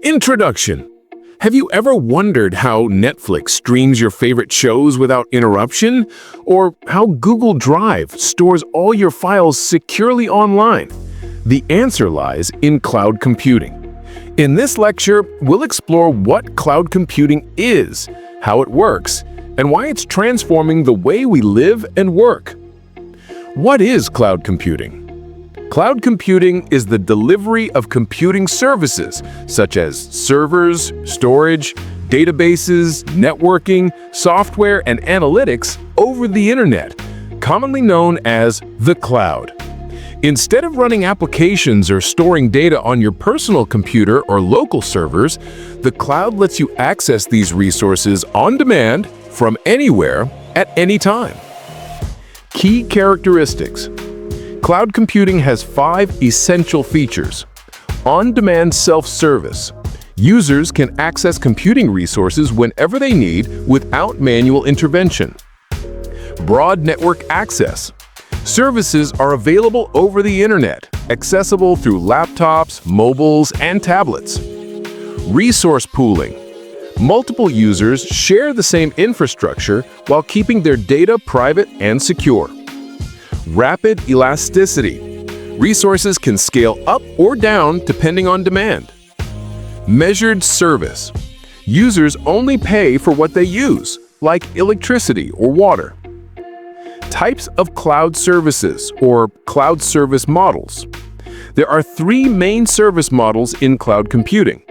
Introduction. Have you ever wondered how Netflix streams your favorite shows without interruption? Or how Google Drive stores all your files securely online? The answer lies in cloud computing. In this lecture, we'll explore what cloud computing is, how it works, and why it's transforming the way we live and work. What is cloud computing? Cloud computing is the delivery of computing services such as servers, storage, databases, networking, software, and analytics over the internet, commonly known as the cloud. Instead of running applications or storing data on your personal computer or local servers, the cloud lets you access these resources on demand from anywhere at any time. Key characteristics. Cloud computing has 5 essential features. On-demand self-service. Users can access computing resources whenever they need without manual intervention. Broad network access. Services are available over the internet, accessible through laptops, mobiles, and tablets. Resource pooling. Multiple users share the same infrastructure while keeping their data private and secure. Rapid elasticity. Resources can scale up or down depending on demand. Measured service. Users only pay for what they use, like electricity or water. Types of cloud services, or cloud service models. There are 3 main service models in cloud computing.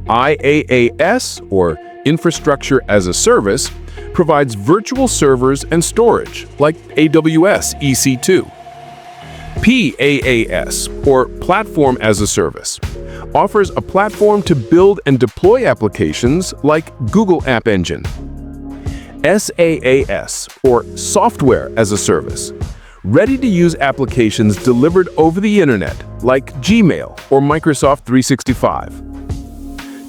IaaS, or Infrastructure as a Service, provides virtual servers and storage, like AWS EC2. PaaS, or Platform as a Service, offers a platform to build and deploy applications like Google App Engine. SaaS, or Software as a Service, ready-to-use applications delivered over the internet, like Gmail or Microsoft 365.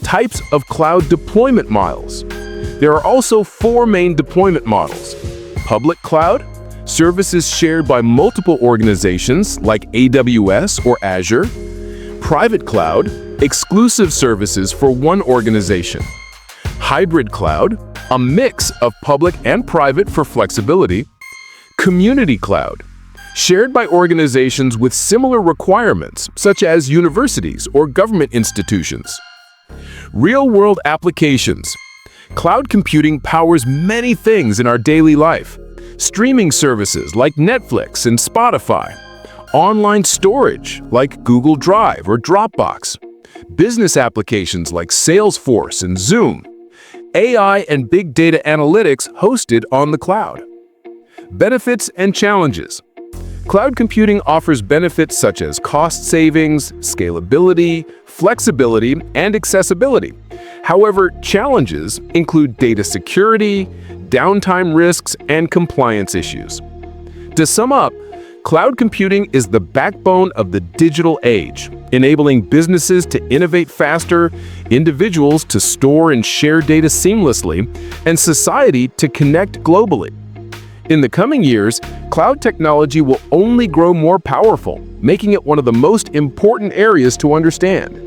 Types of cloud deployment models. There are also 4 main deployment models. Public cloud, services shared by multiple organizations like AWS or Azure. Private cloud, exclusive services for one organization. Hybrid cloud, a mix of public and private for flexibility. Community cloud, shared by organizations with similar requirements, such as universities or government institutions. Real-world applications. Cloud computing powers many things in our daily life. Streaming services like Netflix and Spotify. Online storage like Google Drive or Dropbox. Business applications like Salesforce and Zoom. AI and big data analytics hosted on the cloud. Benefits and challenges. Cloud computing offers benefits such as cost savings, scalability, flexibility, and accessibility. However, challenges include data security, downtime risks, and compliance issues. To sum up, cloud computing is the backbone of the digital age, enabling businesses to innovate faster, individuals to store and share data seamlessly, and society to connect globally. In the coming years, cloud technology will only grow more powerful, making it one of the most important areas to understand.